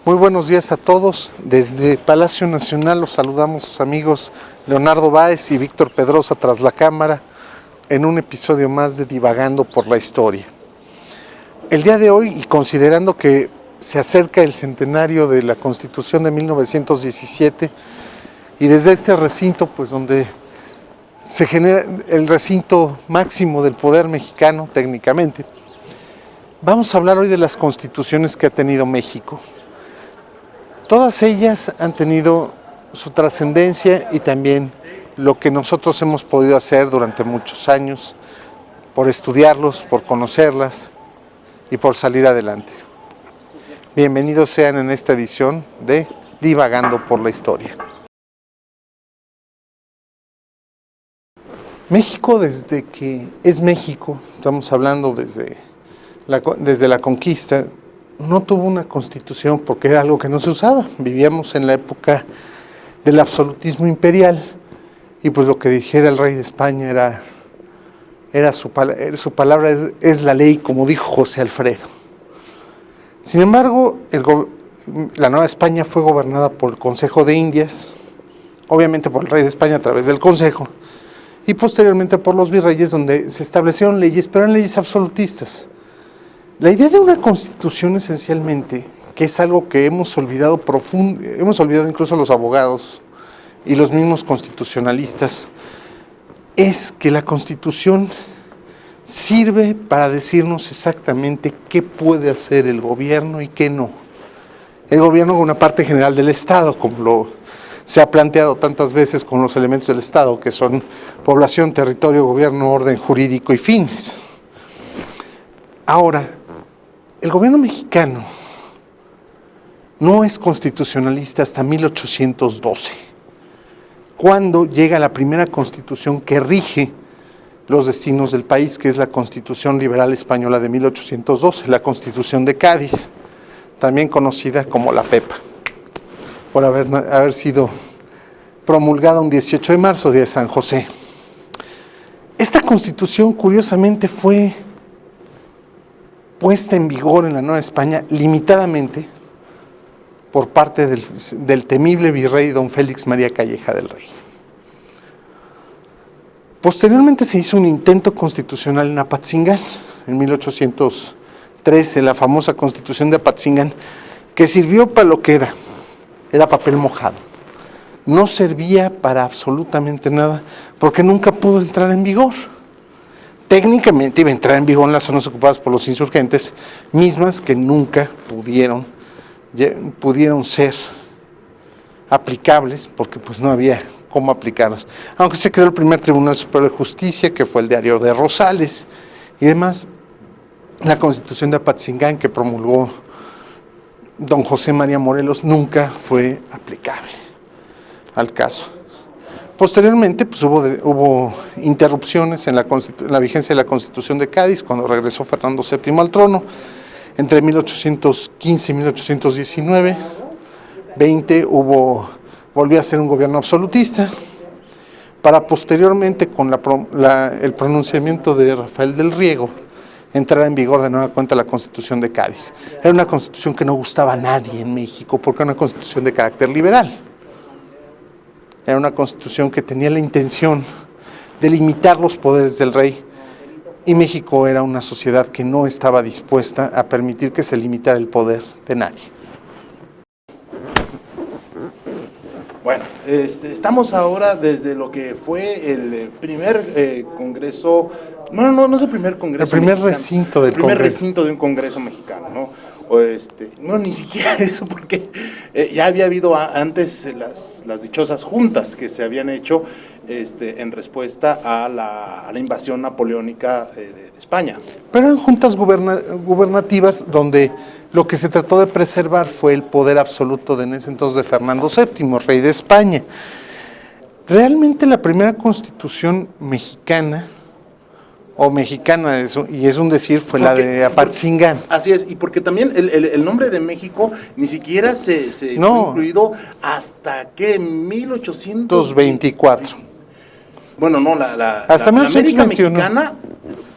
Muy buenos días a todos. Desde Palacio Nacional los saludamos sus amigos Leonardo Báez y Víctor Pedrosa tras la cámara en un episodio más de Divagando por la Historia. El día de hoy, y considerando que se acerca el centenario de la Constitución de 1917 y desde este recinto, pues donde se genera el recinto máximo del poder mexicano técnicamente, vamos a hablar hoy de las constituciones que ha tenido México. Todas ellas han tenido su trascendencia y también lo que nosotros hemos podido hacer durante muchos años por estudiarlos, por conocerlas y por salir adelante. Bienvenidos sean en esta edición de Divagando por la Historia. México, desde que es México, estamos hablando desde la conquista, no tuvo una constitución porque era algo que no se usaba. Vivíamos en la época del absolutismo imperial y pues lo que dijera el rey de España era su palabra es la ley, como dijo José Alfredo. Sin embargo, la Nueva España fue gobernada por el Consejo de Indias, obviamente por el rey de España a través del Consejo, y posteriormente por los virreyes, donde se establecieron leyes, pero eran leyes absolutistas. La idea de una constitución esencialmente, que es algo que hemos olvidado incluso los abogados y los mismos constitucionalistas, es que la constitución sirve para decirnos exactamente qué puede hacer el gobierno y qué no. El gobierno es una parte general del Estado, como se ha planteado tantas veces con los elementos del Estado, que son población, territorio, gobierno, orden jurídico y fines. Ahora, el gobierno mexicano no es constitucionalista hasta 1812, cuando llega la primera constitución que rige los destinos del país, que es la Constitución Liberal Española de 1812, la Constitución de Cádiz, también conocida como la PEPA, por haber sido promulgada un 18 de marzo, día de San José. Esta constitución, curiosamente, fue puesta en vigor en la Nueva España limitadamente por parte del temible virrey don Félix María Calleja del Rey. Posteriormente se hizo un intento constitucional en Apatzingán, en 1813, la famosa Constitución de Apatzingán, que sirvió para lo que era papel mojado. No servía para absolutamente nada, porque nunca pudo entrar en vigor. Técnicamente iba a entrar en vigor en las zonas ocupadas por los insurgentes, mismas que nunca pudieron ser aplicables, porque pues no había cómo aplicarlas. Aunque se creó el primer Tribunal Superior de Justicia, que fue el diario de Rosales, y demás, la Constitución de Apatzingán que promulgó don José María Morelos nunca fue aplicable al caso. Posteriormente pues, hubo interrupciones en la vigencia de la Constitución de Cádiz, cuando regresó Fernando VII al trono, entre 1815 y 1819, 20 volvió a ser un gobierno absolutista, para posteriormente, con el pronunciamiento de Rafael del Riego, entrar en vigor de nueva cuenta la Constitución de Cádiz. Era una constitución que no gustaba a nadie en México, porque era una constitución de carácter liberal. Era una constitución que tenía la intención de limitar los poderes del rey, y México era una sociedad que no estaba dispuesta a permitir que se limitara el poder de nadie. Bueno, estamos ahora desde lo que fue el primer congreso, no es el primer congreso El primer mexicano, recinto del primer Congreso. recinto de un congreso mexicano, ¿no? No, ni siquiera eso, porque ya había habido antes las dichosas juntas que se habían hecho en respuesta a la invasión napoleónica de España. Pero eran juntas gubernativas donde lo que se trató de preservar fue el poder absoluto en ese entonces de Fernando VII, rey de España. Realmente la primera constitución mexicana, y es un decir, fue la de Apatzingán. Así es, y porque también el nombre de México ni siquiera se fue incluido hasta que 1824. Bueno, no, Hasta la América 1821. mexicana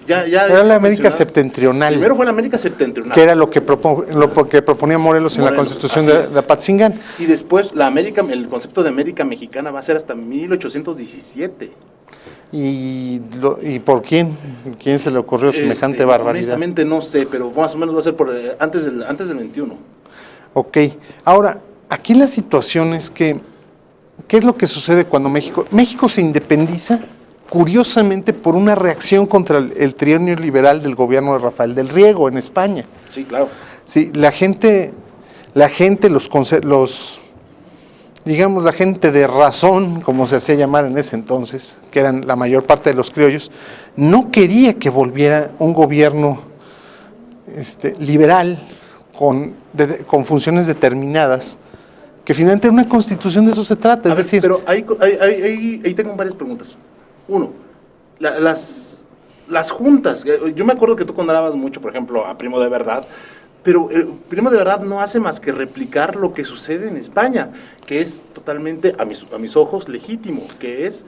Ya Era la América mencionado. septentrional. Primero fue la América septentrional. Que era lo que proponía Morelos en la Constitución de Apatzingán. Y después el concepto de América mexicana va a ser hasta 1817. ¿Y por quién? ¿Quién se le ocurrió semejante barbaridad? Honestamente no sé, pero más o menos va a ser antes del 21. Ok, ahora, aquí la situación es que, ¿qué es lo que sucede cuando México se independiza? Curiosamente por una reacción contra el trienio liberal del gobierno de Rafael del Riego en España. Sí, claro. Sí, la gente, digamos, la gente de razón, como se hacía llamar en ese entonces, que eran la mayor parte de los criollos, no quería que volviera un gobierno liberal con funciones determinadas, que finalmente una constitución de eso se trata. Es decir, pero ahí tengo varias preguntas. Uno, las juntas, yo me acuerdo que tú condenabas mucho, por ejemplo, a Primo de Verdad, pero Primo de Verdad no hace más que replicar lo que sucede en España, que es totalmente, a mis ojos, legítimo, que es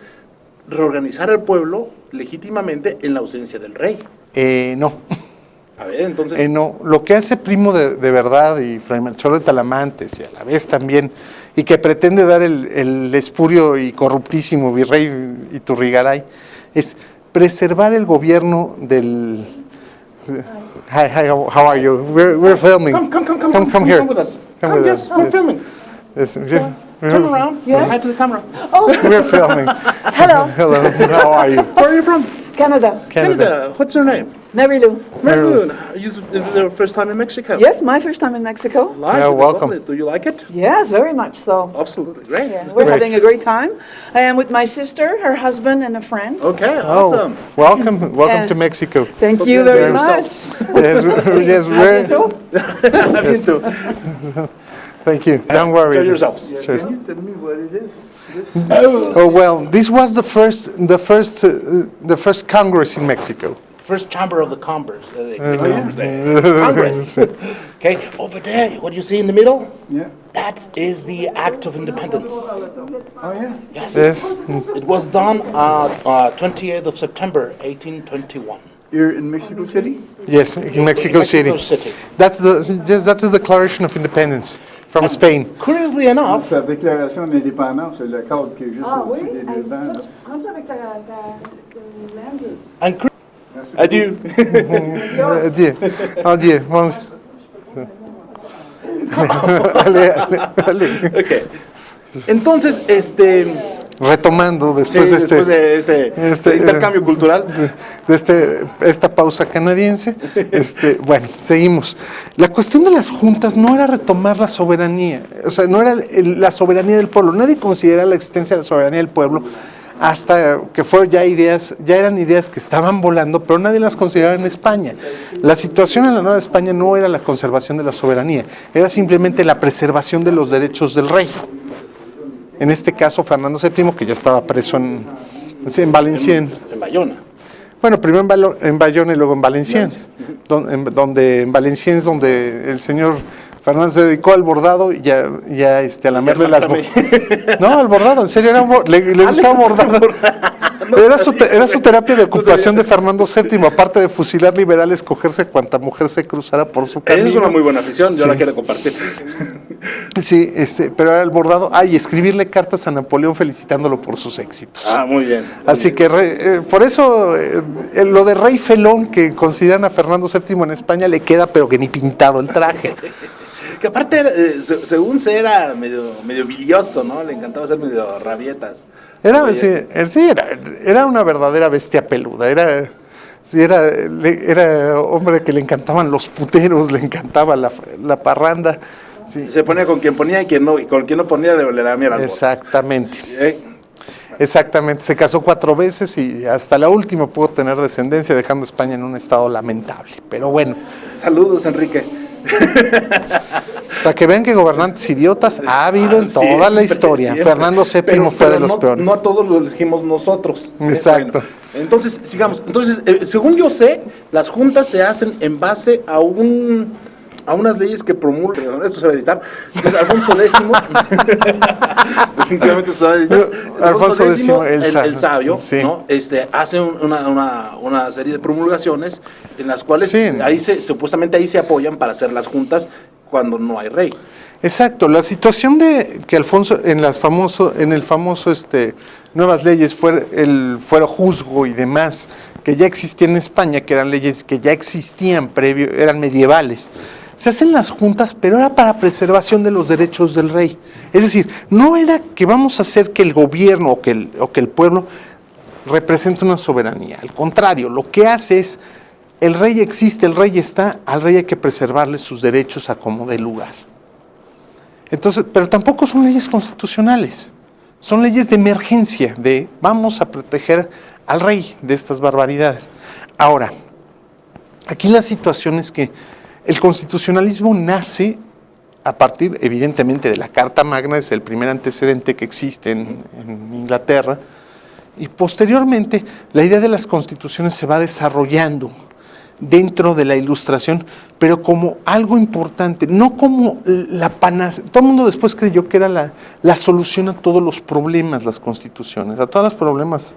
reorganizar al pueblo legítimamente en la ausencia del rey. No. A ver, entonces... No, lo que hace Primo de Verdad y Fray Melchor de Talamantes, y a la vez también, y que pretende dar el espurio y corruptísimo virrey Iturrigaray, es preservar el gobierno del... Hi, how are you? We're filming. Come here. Come with us. Come with yes, us. we're Yes. filming. Yes. Turn around. Yeah. Hi to the camera. Oh, We're filming. hello, Hello, how are you? Where are you from? Canada. Canada. What's your name? Mary Lou. Maroon. Is it your first time in Mexico? Yes, my first time in Mexico. Like Yeah, it, welcome. lovely. Do you like it? Yes, very much so. Absolutely. Great. Yeah, we're Great. having a great time. I am with my sister, her husband, and a friend. Okay, Oh, awesome. welcome And- to Mexico. Thank Hope you you very enjoy much. Yes, we're, Me too. thank you. Don't worry. Enjoy yourselves. Sure. Can you tell me what it is? Oh well, this was the first Congress in Mexico. First chamber of the Congress. Congress. Okay, over there, what you see in the middle? Yeah. That is the Act of Independence. Oh, yeah. Yes. Yes. It was done on 28th of September, 1821. Here in Mexico City? Yes, in Mexico City. That's the Declaration of Independence from Spain. Curiously enough, La déclaration d'indépendance, c'est le cadre qui est juste Ah oui, au-dessus des deux bancs. là. prends ça avec ta lenses. and Merci adieu. Adieu. Adieu. Vamos. Ale. Okay. Entonces, Retomando después sí, de después de este intercambio cultural. de esta pausa canadiense, bueno, seguimos. La cuestión de las juntas no era retomar la soberanía, o sea, no era la soberanía del pueblo. Nadie considera la existencia de la soberanía del pueblo hasta que fueron ya eran ideas que estaban volando, pero nadie las consideraba en España. La situación en la Nueva España no era la conservación de la soberanía, era simplemente la preservación de los derechos del rey. En este caso, Fernando VII, que ya estaba preso en Valenciennes. En Bayona. Bueno, primero en Bayona y luego en Valenciennes. En Valenciennes, donde el señor Fernando se dedicó al bordado y ya a lamerle las botas. No, al bordado, en serio, le gustaba bordar. Era su terapia de ocupación de Fernando VII, aparte de fusilar liberales, cogerse cuanta mujer se cruzara por su camino. Esa es una muy buena afición, yo Sí. la quiero compartir. Sí, pero era el bordado. Y escribirle cartas a Napoleón felicitándolo por sus éxitos. Ah, muy bien. Así que por eso lo de rey felón que consideran a Fernando VII en España le queda pero que ni pintado el traje. Que aparte, según se era medio bilioso, ¿no? Le encantaba hacer medio rabietas. Era una verdadera bestia peluda. Era hombre que le encantaban los puteros, le encantaba la parranda. Sí. Se ponía con quien ponía y con quien no ponía le la mierda. Exactamente. ¿Eh? Exactamente, se casó 4 veces y hasta la última pudo tener descendencia, dejando a España en un estado lamentable. Pero bueno, Saludos, Enrique. para que vean que gobernantes idiotas ha habido en toda la historia. Siempre. Fernando VII fue de los peores. No a todos lo elegimos nosotros. Exacto. Bueno, entonces, sigamos. Entonces, según yo sé, las juntas se hacen en base a un a unas leyes que promulgan, esto se va a editar, entonces Alfonso X, definitivamente se va a editar, Alfonso X, el sabio, sí. ¿no? Hace una serie de promulgaciones en las cuales Sí. supuestamente ahí se apoyan para hacer las juntas cuando no hay rey. Exacto, la situación de que Alfonso en el famoso nuevas leyes el fuero juzgo y demás que ya existían en España, que eran leyes que ya existían eran medievales. Se hacen las juntas, pero era para preservación de los derechos del rey. Es decir, no era que vamos a hacer que el gobierno o que el pueblo represente una soberanía. Al contrario, lo que hace es, el rey existe, el rey está, al rey hay que preservarle sus derechos a como dé lugar. Entonces, pero tampoco son leyes constitucionales, son leyes de emergencia, de vamos a proteger al rey de estas barbaridades. Ahora, aquí la situación es que el constitucionalismo nace a partir, evidentemente, de la Carta Magna, es el primer antecedente que existe en Inglaterra, y posteriormente la idea de las constituciones se va desarrollando dentro de la Ilustración, pero como algo importante, no como la panacea. Todo el mundo después creyó que era la solución a todos los problemas, las constituciones, a todos los problemas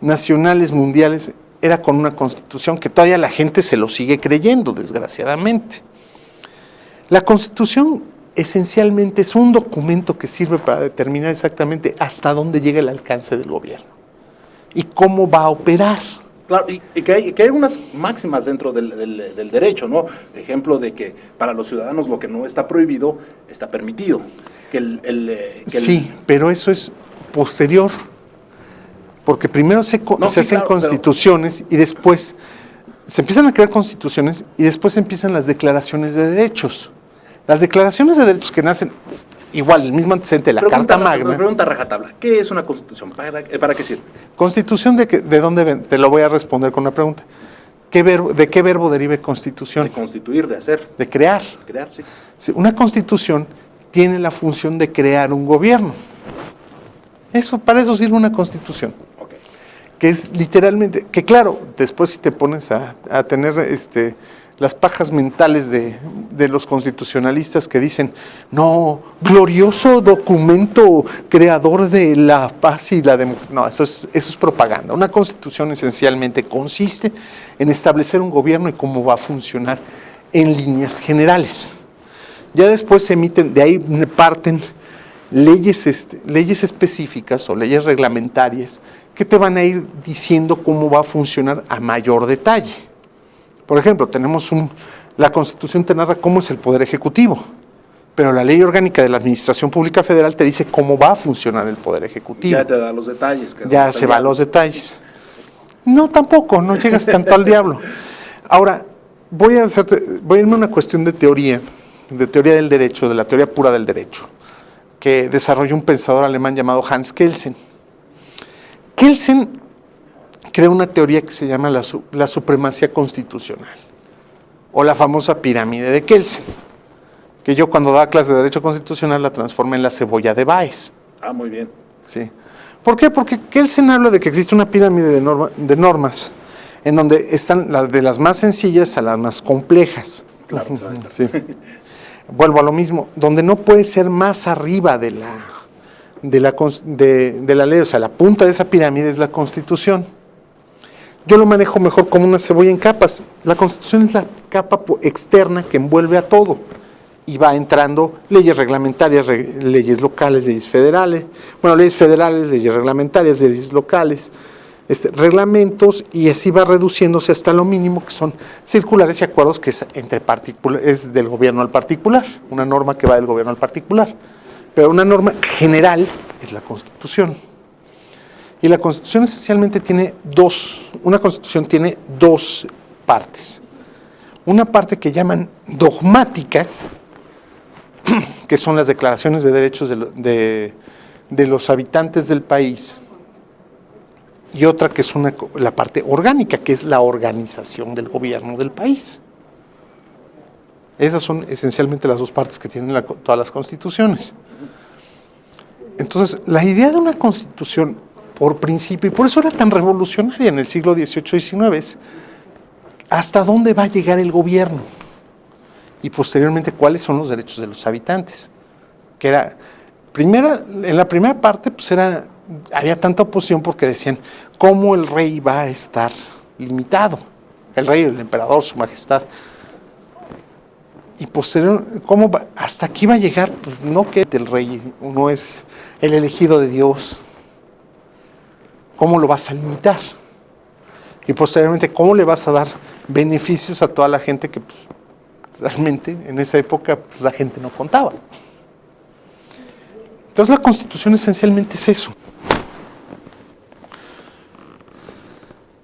nacionales, mundiales, era con una constitución que todavía la gente se lo sigue creyendo, desgraciadamente. La constitución esencialmente es un documento que sirve para determinar exactamente hasta dónde llega el alcance del gobierno y cómo va a operar. Claro, y que hay algunas máximas dentro del derecho, ¿no? Ejemplo de que para los ciudadanos lo que no está prohibido está permitido. Sí, pero eso es posterior, porque primero se hacen constituciones y después se empiezan a crear constituciones y después empiezan las declaraciones de derechos. Las declaraciones de derechos que nacen, igual, el mismo antecedente de la Carta Magna. Pregunta rajatabla, ¿qué es una constitución? ¿Para qué sirve? Constitución, ¿de dónde ven? Te lo voy a responder con una pregunta. ¿De qué verbo deriva constitución? De constituir, de hacer. De crear. Crear, sí. Sí, una constitución tiene la función de crear un gobierno. Para eso sirve una constitución. Okay. Que es literalmente, que claro, después si te pones a tener las pajas mentales de los constitucionalistas que dicen, no, glorioso documento creador de la paz y la democracia. No, eso es propaganda. Una constitución esencialmente consiste en establecer un gobierno y cómo va a funcionar en líneas generales. Ya después se emiten, de ahí parten leyes específicas o leyes reglamentarias que te van a ir diciendo cómo va a funcionar a mayor detalle. Por ejemplo, la Constitución te narra cómo es el Poder Ejecutivo, pero la Ley Orgánica de la Administración Pública Federal te dice cómo va a funcionar el Poder Ejecutivo. Ya te da los detalles. Ya se va a los detalles. No, tampoco, no llegas tanto al diablo. Ahora, voy a irme a una cuestión de teoría del derecho, de la teoría pura del derecho, que desarrolló un pensador alemán llamado Hans Kelsen. Kelsen crea una teoría que se llama la supremacía constitucional, o la famosa pirámide de Kelsen, que yo cuando daba clase de Derecho Constitucional la transformé en la cebolla de Baez. Ah, muy bien. Sí. ¿Por qué? Porque Kelsen habla de que existe una pirámide de normas, en donde están de las más sencillas a las más complejas. Claro, sí. Vuelvo a lo mismo, donde no puede ser más arriba de la ley, o sea, la punta de esa pirámide es la Constitución. Yo lo manejo mejor como una cebolla en capas. La Constitución es la capa externa que envuelve a todo y va entrando leyes reglamentarias, leyes locales, leyes federales, leyes reglamentarias, leyes locales, reglamentos, y así va reduciéndose hasta lo mínimo, que son circulares y acuerdos, que es del gobierno al particular, una norma que va del gobierno al particular. Pero una norma general es la Constitución. Y la Constitución esencialmente una Constitución tiene dos partes. Una parte que llaman dogmática, que son las declaraciones de derechos de los habitantes del país, y otra que es la parte orgánica, que es la organización del gobierno del país. Esas son esencialmente las dos partes que tienen todas las constituciones. Entonces, la idea de una constitución, por principio, y por eso era tan revolucionaria en el siglo XVIII y XIX, es hasta dónde va a llegar el gobierno y posteriormente cuáles son los derechos de los habitantes. Que era, en la primera parte pues había tanta oposición porque decían, ¿cómo el rey va a estar limitado? El rey, el emperador, su majestad. Y posteriormente, hasta aquí va a llegar, pues no que el rey no es el elegido de Dios. ¿Cómo lo vas a limitar? Y posteriormente, ¿cómo le vas a dar beneficios a toda la gente que pues, realmente en esa época pues, la gente no contaba? Entonces la Constitución esencialmente es eso.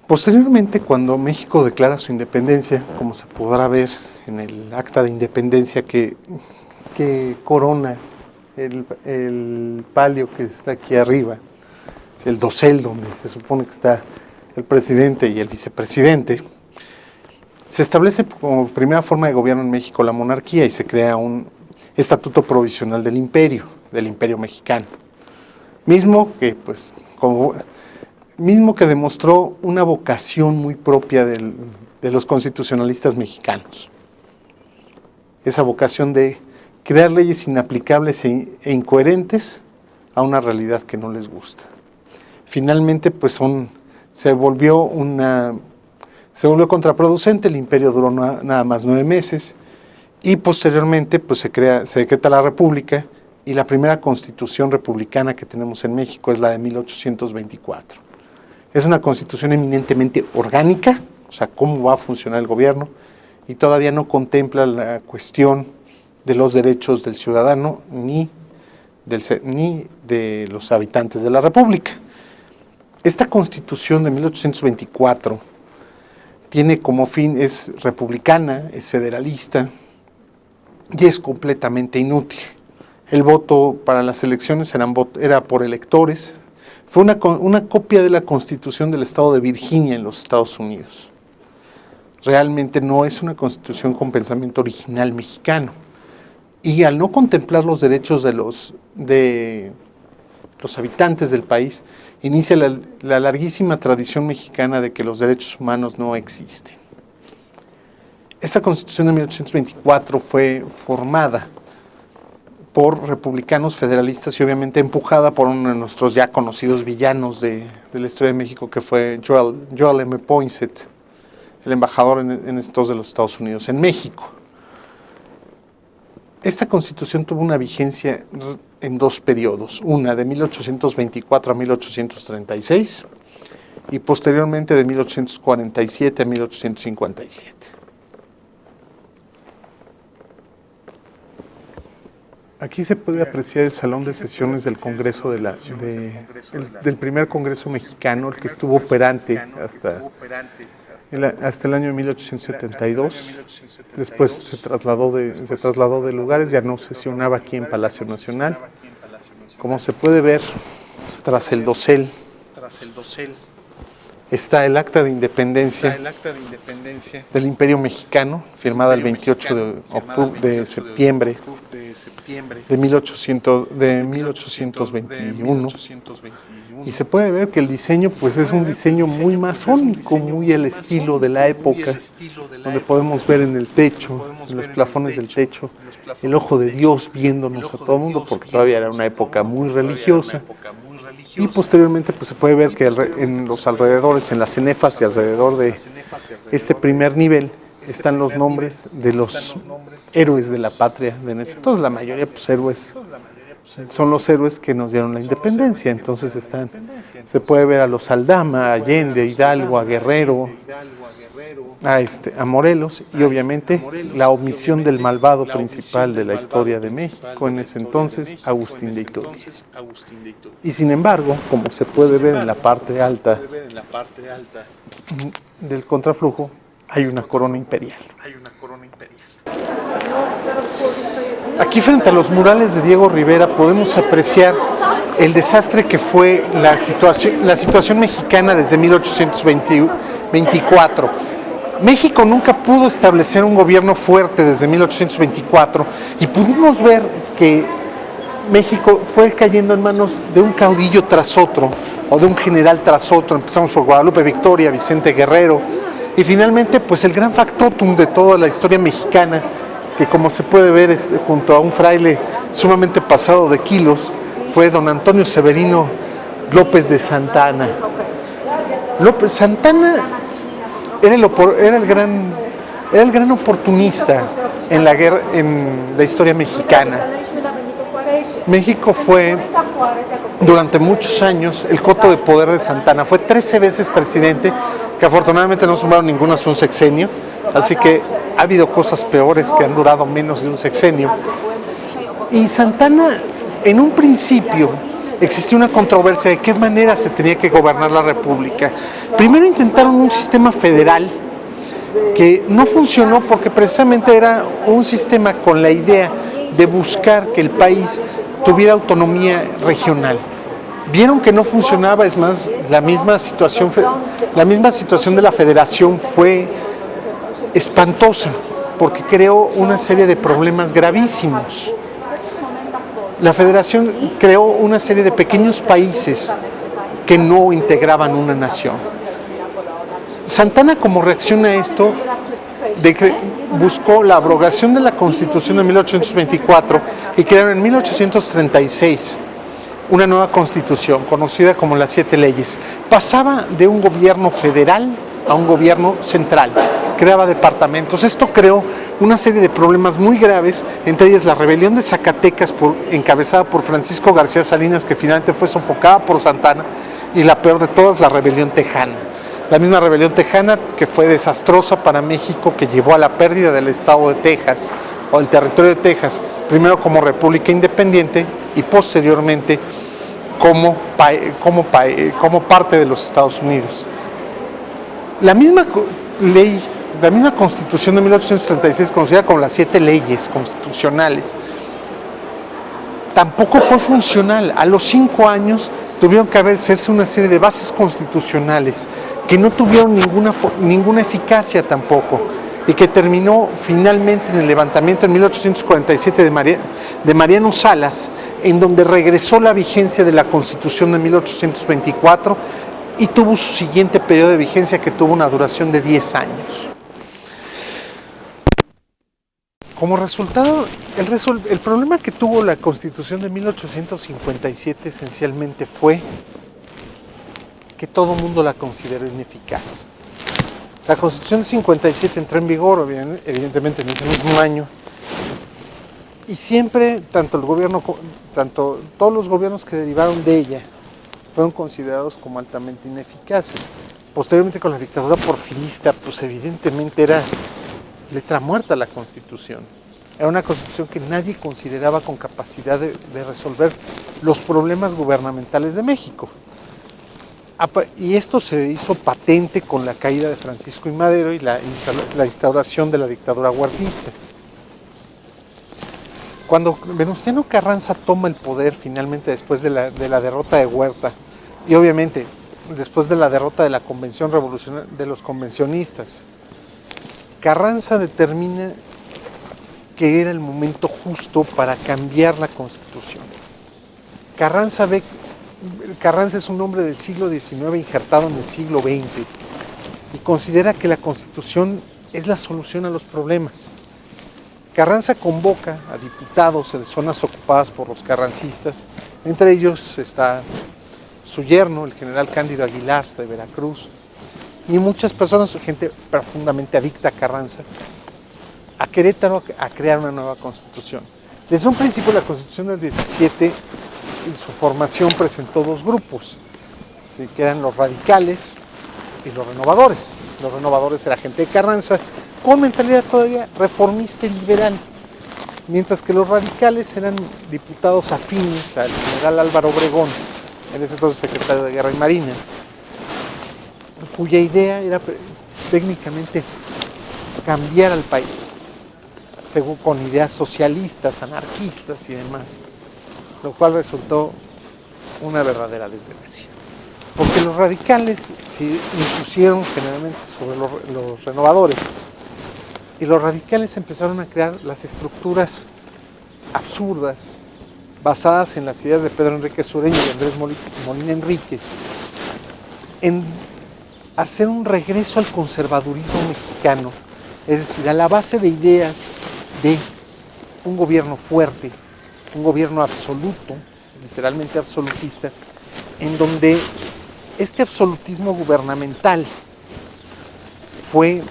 Posteriormente, cuando México declara su independencia, como se podrá ver en el acta de independencia que corona el palio que está aquí arriba, es el dosel donde se supone que está el presidente y el vicepresidente, se establece como primera forma de gobierno en México la monarquía y se crea un estatuto provisional del imperio mexicano, mismo que demostró una vocación muy propia de los constitucionalistas mexicanos, esa vocación de crear leyes inaplicables e incoherentes a una realidad que no les gusta. Finalmente, pues se volvió contraproducente. El imperio duró nada más 9 meses y posteriormente pues se decreta la república y la primera constitución republicana que tenemos en México es la de 1824. Es una constitución eminentemente orgánica, o sea, cómo va a funcionar el gobierno, y todavía no contempla la cuestión de los derechos del ciudadano ni de los habitantes de la república. Esta constitución de 1824 tiene como fin, es republicana, es federalista y es completamente inútil. El voto para las elecciones era por electores. Fue una copia de la Constitución del estado de Virginia en los Estados Unidos. Realmente no es una constitución con pensamiento original mexicano. Y al no contemplar los derechos de los habitantes del país, inicia la larguísima tradición mexicana de que los derechos humanos no existen. Esta Constitución de 1824 fue formada por republicanos federalistas y obviamente empujada por uno de nuestros ya conocidos villanos de la historia de México, que fue Joel M. Poinsett, el embajador en estos de los Estados Unidos en México. Esta Constitución tuvo una vigencia en 2 periodos, una de 1824 a 1836 y posteriormente de 1847 a 1857. Aquí se puede apreciar el salón de sesiones del Congreso del primer Congreso mexicano, el que estuvo operante hasta el año 1872. Después se trasladó de lugares, ya no sesionaba aquí en Palacio Nacional. Como se puede ver, tras el dosel está el acta de independencia del Imperio Mexicano, firmada el 28 de septiembre de 1821. Y se puede ver que el diseño pues es un diseño muy masónico, muy el estilo de la época, donde podemos ver en el techo, en los plafones del techo, el ojo de Dios viéndonos a todo el mundo, porque todavía era una época muy religiosa. Y posteriormente pues se puede ver que en los alrededores, en las cenefas y alrededor de este primer nivel, están los nombres de los héroes de la patria de ese entonces. La mayoría pues héroes son los héroes que nos dieron la independencia. Entonces se puede ver a los Aldama, a Allende, a Hidalgo, a Guerrero, a Morelos, y obviamente la omisión del malvado principal de la historia de México en ese entonces, Agustín de Iturbide. Y sin embargo, como se puede ver en la parte alta del contraflujo, hay una corona imperial. Aquí frente a los murales de Diego Rivera podemos apreciar el desastre que fue la situación mexicana desde 1824. México nunca pudo establecer un gobierno fuerte desde 1824 y pudimos ver que México fue cayendo en manos de un caudillo tras otro o de un general tras otro. Empezamos por Guadalupe Victoria, Vicente Guerrero y finalmente pues el gran factotum de toda la historia mexicana, que como se puede ver junto a un fraile sumamente pasado de kilos, fue don Antonio Severino López de Santa Anna. López Santana era el gran oportunista en la guerra, en la historia mexicana. México fue durante muchos años el coto de poder de Santa Anna. Fue 13 veces presidente, que afortunadamente no sumaron ninguna a un sexenio, así que ha habido cosas peores que han durado menos de un sexenio. Y Santa Anna, en un principio, existió una controversia de qué manera se tenía que gobernar la república. Primero intentaron un sistema federal que no funcionó porque precisamente era un sistema con la idea de buscar que el país tuviera autonomía regional. Vieron que no funcionaba, es más, la misma situación de la federación fue espantosa porque creó una serie de problemas gravísimos. La federación creó una serie de pequeños países que no integraban una nación. Santa Anna, como reacción a esto, buscó la abrogación de la Constitución de 1824 y crearon en 1836 una nueva Constitución, conocida como las 7 leyes. Pasaba de un gobierno federal a un gobierno central, creaba departamentos. Esto creó una serie de problemas muy graves, entre ellas la rebelión de Zacatecas, encabezada por Francisco García Salinas, que finalmente fue sofocada por Santa Anna, y la peor de todas, la rebelión tejana. La misma rebelión tejana que fue desastrosa para México, que llevó a la pérdida del estado de Texas, o el territorio de Texas, primero como república independiente y posteriormente como parte de los Estados Unidos. La misma Constitución de 1836, conocida como las 7 leyes constitucionales, tampoco fue funcional. A los 5 años tuvieron que hacerse una serie de bases constitucionales que no tuvieron ninguna eficacia tampoco, y que terminó finalmente en el levantamiento en 1847 de Mariano Salas, en donde regresó la vigencia de la Constitución de 1824 y tuvo su siguiente periodo de vigencia, que tuvo una duración de 10 años. Como resultado, el problema que tuvo la Constitución de 1857 esencialmente fue que todo el mundo la consideró ineficaz. La Constitución de 57 entró en vigor, evidentemente, en ese mismo año, y siempre, todos los gobiernos que derivaron de ella fueron considerados como altamente ineficaces. Posteriormente, con la dictadura porfirista, pues evidentemente era letra muerta la Constitución. Era una Constitución que nadie consideraba con capacidad de resolver los problemas gubernamentales de México. Y esto se hizo patente con la caída de Francisco I. Madero y la instauración de la dictadura huertista. Cuando Venustiano Carranza toma el poder finalmente después de la derrota de Huerta, y obviamente después de la derrota de la Convención Revolucionaria de los convencionistas, Carranza determina que era el momento justo para cambiar la Constitución. Carranza es un hombre del siglo XIX injertado en el siglo XX y considera que la Constitución es la solución a los problemas. Carranza convoca a diputados de zonas ocupadas por los carrancistas, entre ellos está su yerno, el general Cándido Aguilar de Veracruz, y muchas personas, gente profundamente adicta a Carranza, a Querétaro a crear una nueva Constitución. Desde un principio la Constitución del 17, en su formación presentó 2 grupos, ¿sí?, que eran los radicales y los renovadores. Los renovadores era gente de Carranza con mentalidad todavía reformista y liberal, mientras que los radicales eran diputados afines al general Álvaro Obregón, en ese entonces secretario de Guerra y Marina, cuya idea era técnicamente cambiar al país, según con ideas socialistas, anarquistas y demás, lo cual resultó una verdadera desgracia, porque los radicales se impusieron generalmente sobre los renovadores, y los radicales empezaron a crear las estructuras absurdas basadas en las ideas de Pedro Enrique Sureño y Andrés Molina Enríquez, en hacer un regreso al conservadurismo mexicano, es decir, a la base de ideas de un gobierno fuerte, un gobierno absoluto, literalmente absolutista, en donde este absolutismo gubernamental fue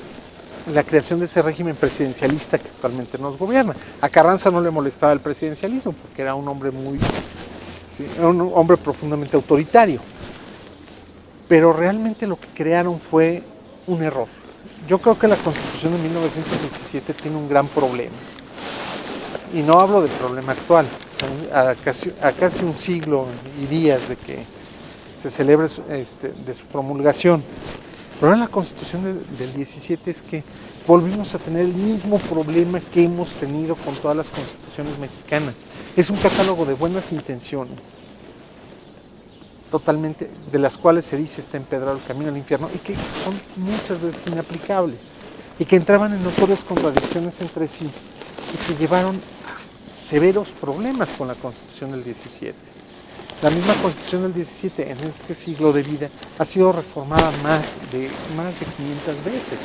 la creación de ese régimen presidencialista que actualmente nos gobierna. A Carranza no le molestaba el presidencialismo porque era un hombre era un hombre profundamente autoritario, pero realmente lo que crearon fue un error. Yo creo que la Constitución de 1917 tiene un gran problema, y no hablo del problema actual, a casi un siglo y días de que se celebre de su promulgación. El problema de la Constitución del 17 es que volvimos a tener el mismo problema que hemos tenido con todas las constituciones mexicanas. Es un catálogo de buenas intenciones, totalmente, de las cuales se dice está empedrado el camino al infierno y que son muchas veces inaplicables y que entraban en notorias contradicciones entre sí y que llevaron a severos problemas con la Constitución del 17. La misma Constitución del 17 en este siglo de vida ha sido reformada más de 500 veces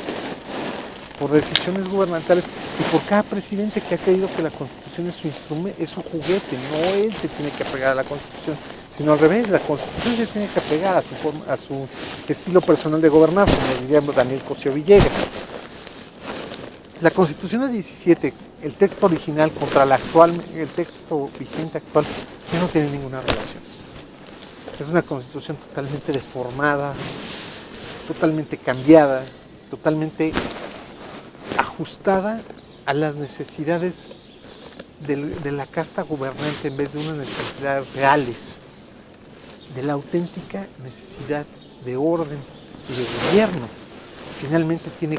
por decisiones gubernamentales y por cada presidente que ha creído que la Constitución es su instrumento, es su juguete. No él se tiene que apegar a la Constitución, sino al revés, la Constitución se tiene que apegar a su estilo personal de gobernar, como diría Daniel Cosío Villegas. La Constitución del 17, el texto original contra el texto vigente actual, ya no tiene ninguna relación. Es una Constitución totalmente deformada, totalmente cambiada, totalmente ajustada a las necesidades de la casta gobernante en vez de unas necesidades reales, de la auténtica necesidad de orden y de gobierno. Finalmente tiene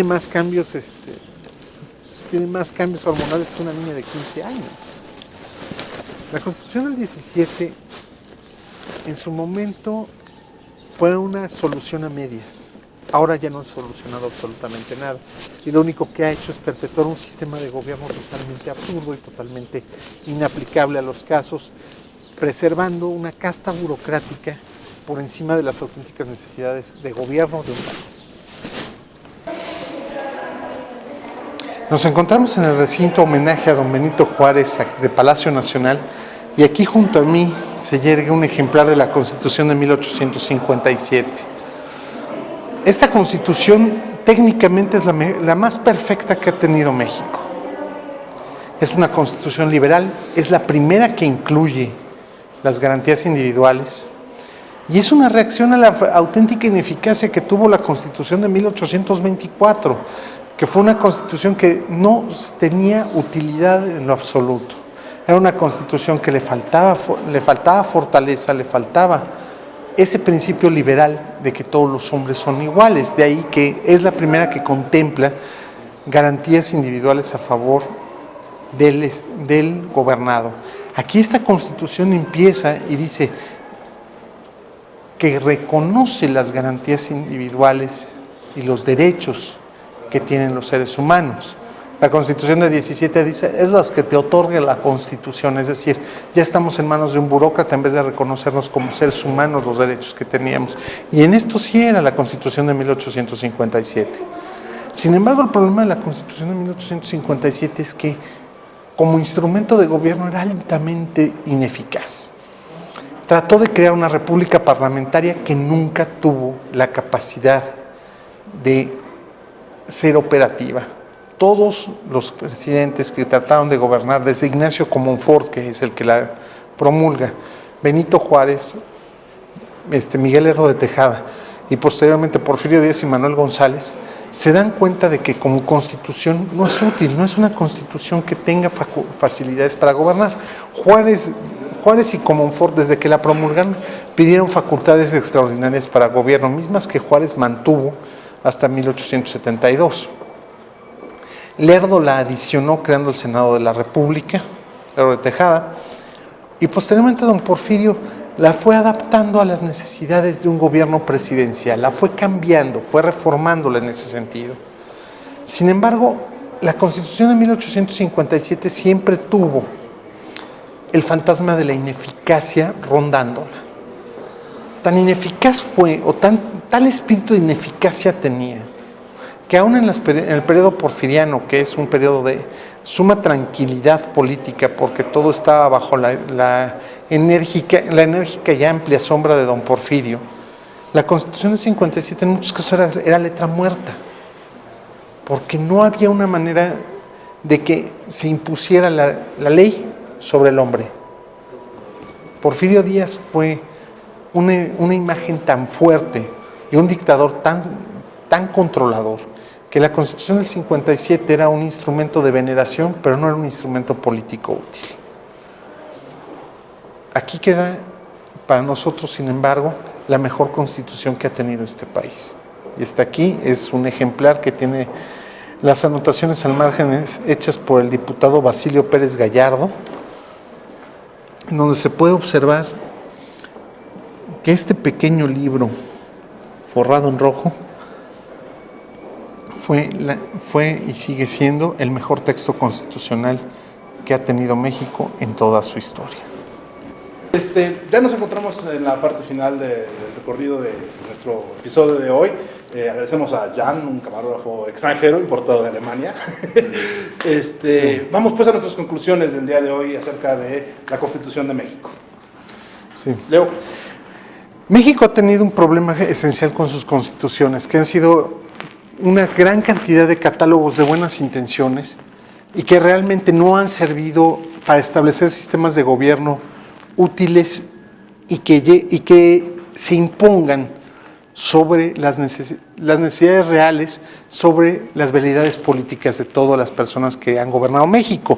más cambios hormonales que una niña de 15 años. La Constitución del 17 en su momento fue una solución a medias. Ahora ya no ha solucionado absolutamente nada. Y lo único que ha hecho es perpetuar un sistema de gobierno totalmente absurdo y totalmente inaplicable a los casos, preservando una casta burocrática por encima de las auténticas necesidades de gobierno de un país. Nos encontramos en el recinto homenaje a don Benito Juárez de Palacio Nacional y aquí junto a mí se yergue un ejemplar de la Constitución de 1857. Esta Constitución técnicamente es la más perfecta que ha tenido México. Es una Constitución liberal, es la primera que incluye las garantías individuales y es una reacción a la auténtica ineficacia que tuvo la Constitución de 1824, que fue una Constitución que no tenía utilidad en lo absoluto. Era una Constitución que le faltaba fortaleza, le faltaba ese principio liberal de que todos los hombres son iguales. De ahí que es la primera que contempla garantías individuales a favor del gobernado. Aquí esta Constitución empieza y dice que reconoce las garantías individuales y los derechos que tienen los seres humanos. La Constitución de 17 dice, es las que te otorga la Constitución, es decir, ya estamos en manos de un burócrata en vez de reconocernos como seres humanos los derechos que teníamos. Y en esto sí era la Constitución de 1857. Sin embargo, el problema de la Constitución de 1857 es que como instrumento de gobierno era altamente ineficaz. Trató de crear una república parlamentaria que nunca tuvo la capacidad de ser operativa. Todos los presidentes que trataron de gobernar, desde Ignacio Comonfort, que es el que la promulga, Benito Juárez, Miguel Lerdo de Tejada y posteriormente Porfirio Díaz y Manuel González, se dan cuenta de que como constitución no es útil, no es una constitución que tenga facilidades para gobernar. Juárez y Comonfort, desde que la promulgaron, pidieron facultades extraordinarias para gobierno, mismas que Juárez mantuvo hasta 1872. Lerdo la adicionó creando el Senado de la República, Lerdo de Tejada, y posteriormente don Porfirio la fue adaptando a las necesidades de un gobierno presidencial, la fue cambiando, fue reformándola en ese sentido. Sin embargo, la Constitución de 1857 siempre tuvo el fantasma de la ineficacia rondándola. Tan ineficaz fue, o tal espíritu de ineficacia tenía, que aún en el periodo porfiriano, que es un periodo de suma tranquilidad política, porque todo estaba bajo la enérgica y amplia sombra de don Porfirio, la Constitución del 57 en muchos casos era letra muerta, porque no había una manera de que se impusiera la ley sobre el hombre. Porfirio Díaz fue una imagen tan fuerte y un dictador tan controlador, que la Constitución del 57 era un instrumento de veneración, pero no era un instrumento político útil. Aquí queda para nosotros, sin embargo, la mejor Constitución que ha tenido este país. Y está aquí, es un ejemplar que tiene las anotaciones al margen hechas por el diputado Basilio Pérez Gallardo, en donde se puede observar que este pequeño libro forrado en rojo fue y sigue siendo el mejor texto constitucional que ha tenido México en toda su historia. Ya nos encontramos en la parte final del recorrido de nuestro episodio de hoy. Agradecemos a Jan, un camarógrafo extranjero importado de Alemania. Vamos pues a nuestras conclusiones del día de hoy acerca de la Constitución de México. Sí. Leo. México ha tenido un problema esencial con sus constituciones, que han sido una gran cantidad de catálogos de buenas intenciones y que realmente no han servido para establecer sistemas de gobierno útiles y que se impongan sobre las necesidades reales, sobre las veleidades políticas de todas las personas que han gobernado México.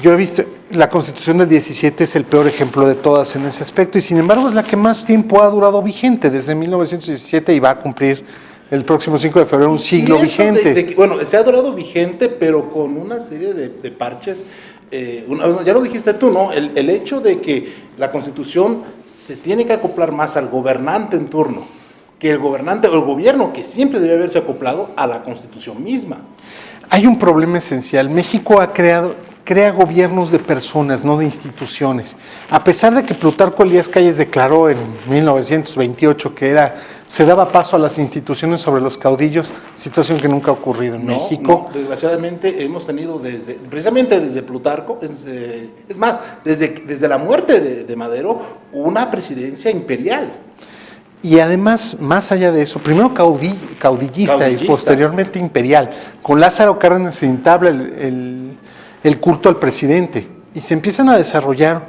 Yo he visto, la Constitución del 17 es el peor ejemplo de todas en ese aspecto y sin embargo es la que más tiempo ha durado vigente, desde 1917 y va a cumplir el próximo 5 de febrero un siglo vigente. Bueno, se ha durado vigente, pero con una serie de parches. Ya lo dijiste tú, ¿no? El hecho de que la Constitución se tiene que acoplar más al gobernante en turno, que el gobernante o el gobierno, que siempre debe haberse acoplado a la Constitución misma. Hay un problema esencial. México crea gobiernos de personas, no de instituciones. A pesar de que Plutarco Elías Calles declaró en 1928 que se daba paso a las instituciones sobre los caudillos, situación que nunca ha ocurrido en México. No, desgraciadamente hemos tenido precisamente desde Plutarco, es más, desde la muerte de Madero, una presidencia imperial. Y además, más allá de eso, primero caudillista y posteriormente imperial. Con Lázaro Cárdenas se entabla el culto al presidente y se empiezan a desarrollar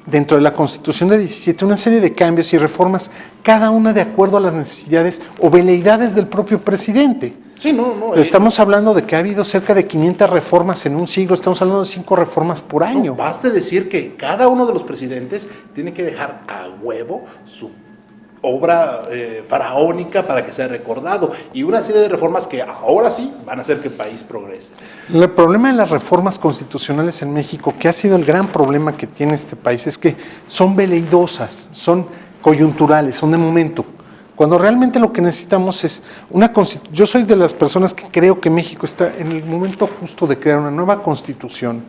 dentro de la Constitución de 17 una serie de cambios y reformas, cada una de acuerdo a las necesidades o veleidades del propio presidente. Sí, no. Estamos hablando de que ha habido cerca de 500 reformas en un siglo, estamos hablando de 5 reformas por año. No, baste decir que cada uno de los presidentes tiene que dejar a huevo su obra faraónica para que sea recordado y una serie de reformas que ahora sí van a hacer que el país progrese. El problema de las reformas constitucionales en México, que ha sido el gran problema que tiene este país, es que son veleidosas, son coyunturales, son de momento. Cuando realmente lo que necesitamos es una constitución. Yo soy de las personas que creo que México está en el momento justo de crear una nueva constitución,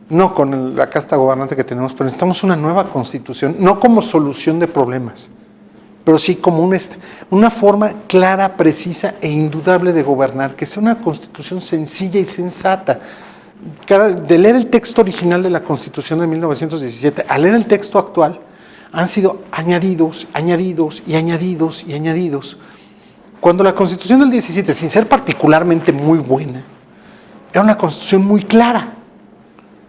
no con la casta gobernante que tenemos, pero necesitamos una nueva constitución, no como solución de problemas, pero sí como una forma clara, precisa e indudable de gobernar, que sea una constitución sencilla y sensata. De leer el texto original de la Constitución de 1917 a leer el texto actual, han sido añadidos. Cuando la Constitución del 17, sin ser particularmente muy buena, era una Constitución muy clara,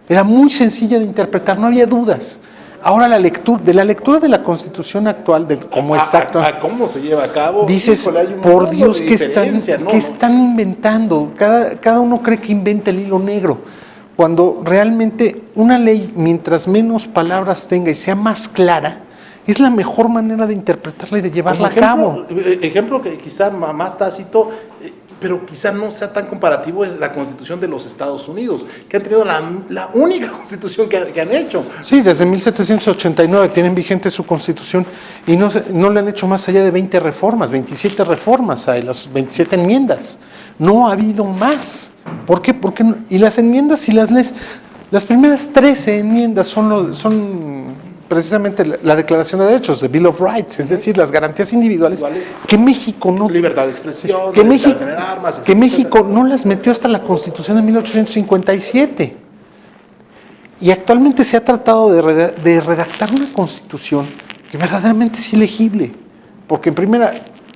era muy sencilla de interpretar, no había dudas. Ahora la lectura de la Constitución actual, cómo está actual, cómo se lleva a cabo, dices, por Dios, ¿qué están inventando? Cada uno cree que inventa el hilo negro, cuando realmente una ley, mientras menos palabras tenga y sea más clara, es la mejor manera de interpretarla y de llevarla a cabo. Ejemplo que quizá más tácito, pero quizá no sea tan comparativo, es la Constitución de los Estados Unidos, que han tenido la única Constitución que han hecho. Sí, desde 1789 tienen vigente su Constitución y no le han hecho más allá de 20 reformas, 27 reformas, hay las 27 enmiendas. No ha habido más. ¿Por qué? Porque y las enmiendas, si las lees, las primeras 13 enmiendas son precisamente la Declaración de Derechos, the Bill of Rights, es decir, las garantías individuales que México no... Libertad de expresión, que libertad México, de tener armas, que etcétera, México etcétera. no las metió hasta la Constitución de 1857. Y actualmente se ha tratado de redactar una Constitución que verdaderamente es ilegible, porque en primera...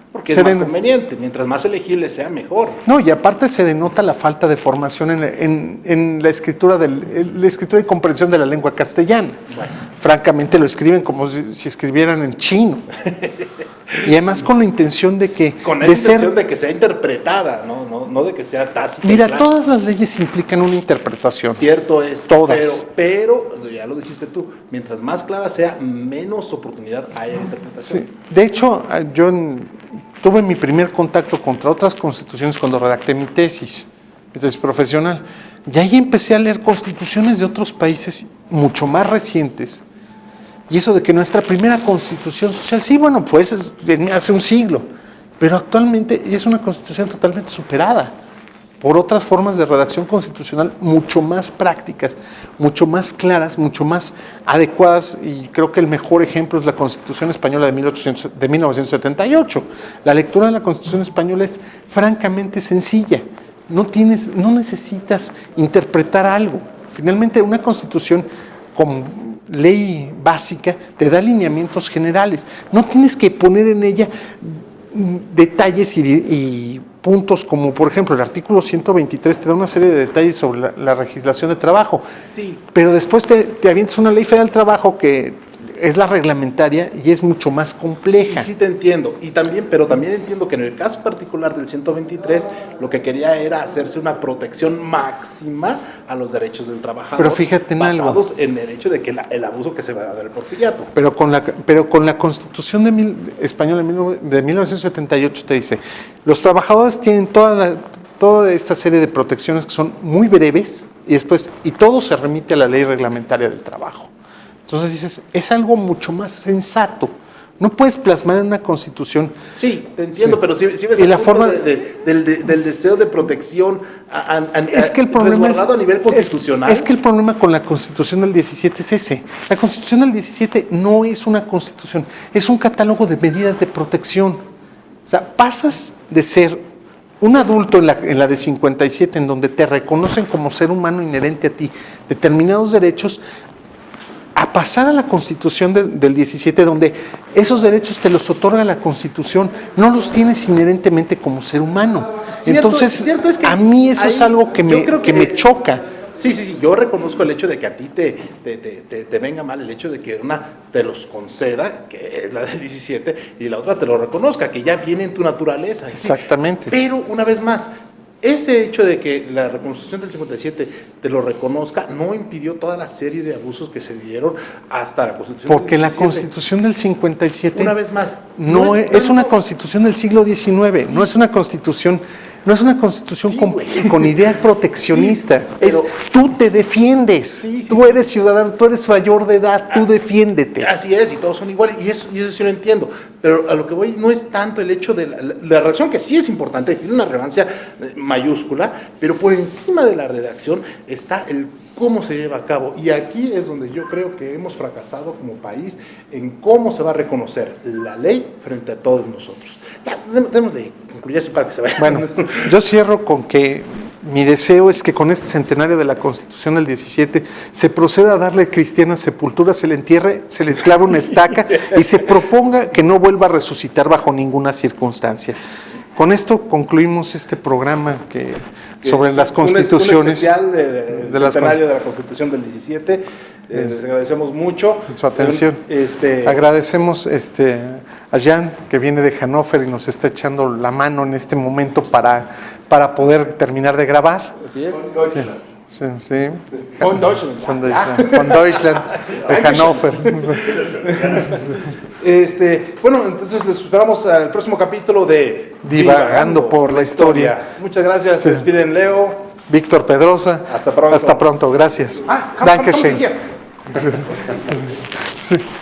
Porque es más conveniente, mientras más elegible sea, mejor. No, y aparte se denota la falta de formación en la escritura la escritura y comprensión de la lengua castellana. Bueno. Francamente lo escriben como si escribieran en chino. Y además con la intención de que... Con esa intención de que sea interpretada, no de que sea tácita. Mira, y clara. todas las leyes implican una interpretación. Cierto es, Todas. pero ya lo dijiste tú, mientras más clara sea, menos oportunidad hay de interpretación. Sí. De hecho, tuve mi primer contacto contra otras constituciones cuando redacté mi tesis profesional. Y ahí empecé a leer constituciones de otros países mucho más recientes. Y eso de que nuestra primera constitución social, sí, bueno, pues hace un siglo, pero actualmente es una constitución totalmente superada por otras formas de redacción constitucional mucho más prácticas, mucho más claras, mucho más adecuadas, y creo que el mejor ejemplo es la Constitución Española de 1978. La lectura de la Constitución Española es francamente sencilla, no necesitas interpretar algo. Finalmente, una Constitución como ley básica te da lineamientos generales, no tienes que poner en ella detalles y puntos como, por ejemplo, el artículo 123 te da una serie de detalles sobre la legislación de trabajo. Sí. Pero después te avientas una ley federal del trabajo que es la reglamentaria y es mucho más compleja. Y sí te entiendo, pero también entiendo que en el caso particular del 123, lo que quería era hacerse una protección máxima a los derechos del trabajador. Pero fíjate en algo. Basados en el hecho de que el abuso que se va a dar el porfiriato. Pero con la Constitución española de 1978 te dice, los trabajadores tienen toda esta serie de protecciones que son muy breves y todo se remite a la ley reglamentaria del trabajo. Entonces dices, es algo mucho más sensato. No puedes plasmar en una Constitución... Sí, te entiendo, sí. Pero si ves y el la punto forma del deseo de protección es que el problema resguardado a nivel constitucional. Es que el problema con la Constitución del 17 es ese. La Constitución del 17 no es una Constitución, es un catálogo de medidas de protección. O sea, pasas de ser un adulto en la de 57, en donde te reconocen como ser humano inherente a ti determinados derechos, a pasar a la Constitución del 17, donde esos derechos te los otorga la Constitución, no los tienes inherentemente como ser humano. Entonces, cierto es que a mí eso es algo que me choca. Sí, yo reconozco el hecho de que a ti te venga mal el hecho de que una te los conceda, que es la del 17, y la otra te lo reconozca, que ya viene en tu naturaleza. Exactamente. ¿Sí? Pero, una vez más, ese hecho de que la Reconstitución del 57 te lo reconozca no impidió toda la serie de abusos que se dieron hasta la Constitución Porque del 17. la Constitución del 57 una vez más, es una Constitución del siglo XIX, sí. no es una Constitución sí, con idea proteccionista. Sí, tú te defiendes, tú eres ciudadano, tú eres mayor de edad, tú defiéndete. Así es, y todos son iguales, y eso sí lo entiendo. Pero a lo que voy no es tanto el hecho de la redacción, que sí es importante, tiene una relevancia mayúscula, pero por encima de la redacción está el cómo se lleva a cabo. Y aquí es donde yo creo que hemos fracasado como país en cómo se va a reconocer la ley frente a todos nosotros. Ya, tenemos de concluir eso para que se vaya. Bueno, yo cierro con que mi deseo es que con este centenario de la Constitución del 17 se proceda a darle cristiana sepultura, se le entierre, se le clave una estaca y se proponga que no vuelva a resucitar bajo ninguna circunstancia. Con esto concluimos este programa sobre las constituciones. Un especial del centenario de la Constitución del 17. Les agradecemos mucho su atención. Agradecemos a Jan, que viene de Hannover y nos está echando la mano en este momento para poder terminar de grabar. Así es. Sí. Von Deutschland. Von Deutschland, de Hannover. Bueno, entonces les esperamos al próximo capítulo de Divagando por la historia. Muchas gracias, se despiden Leo. Víctor Pedrosa. Hasta pronto, gracias. Dankeschön.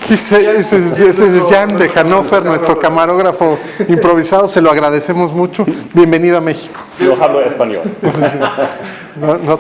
Este es Jan de Hannover, nuestro camarógrafo improvisado, se lo agradecemos mucho. Bienvenido a México. Yo hablo español. No